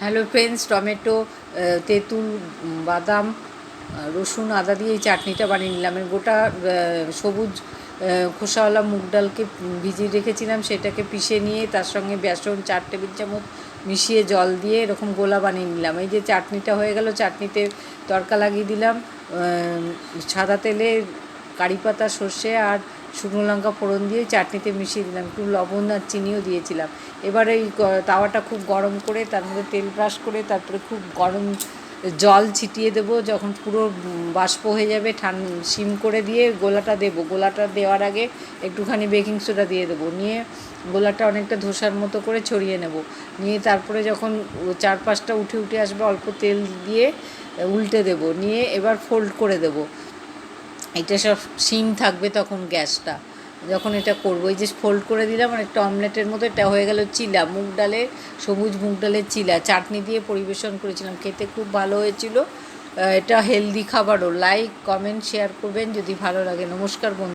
Hello friends, tomato, তেঁতুল, বাদাম, রসুন, আদা দিয়ে এই চাটনিটা বানিয়ে নিলাম। আমি গোটা সবুজ খোসাওয়ালা মুগ ডালকে ভিজিয়ে রেখেছিলাম, সেটাকে পিষে নিয়ে তার সঙ্গে বেসন 4 টেবিল চামচ মিশিয়ে জল দিয়ে এরকম গোলা বানিয়ে নিলাম। এই যে চাটনিটা হয়ে গেল, চাটনিতে তড়কা লাগিয়ে দিলাম সাদা তেলে কারি পাতা, সর্ষে আর শুকনো লঙ্কা ফোড়ন দিয়ে চাটনিতে মিশিয়ে দিলাম, একটু লবণ আর চিনিও দিয়েছিলাম। এবার এই তাওয়াটা খুব গরম করে তার মধ্যে তেল ব্রাশ করে তারপরে খুব গরম জল ছিটিয়ে দেবো। যখন পুরো বাষ্প হয়ে যাবে সিম করে দিয়ে গোলাটা দেবো। গোলাটা দেওয়ার আগে একটুখানি বেকিং সোডা দিয়ে দেবো, নিয়ে গোলাটা অনেকটা ধোসার মতো করে ছড়িয়ে নেব। নিয়ে তারপরে যখন 4-5টা উঠে আসবে অল্প তেল দিয়ে উল্টে দেবো, নিয়ে এবার ফোল্ড করে দেবো। এটা সব সিম থাকবে তখন গ্যাসটা, যখন এটা করবো। এই যে ফোল্ড করে দিলাম, আর একটা অমলেটের মতো এটা হয়ে গেল চিলা, সবুজ মুগ ডালের চিলা। চাটনি দিয়ে পরিবেশন করেছিলাম, খেতে খুব ভালো হয়েছিল। এটা হেলদি খাবারও। লাইক, কমেন্ট, শেয়ার করবেন যদি ভালো লাগে। নমস্কার বন্ধু।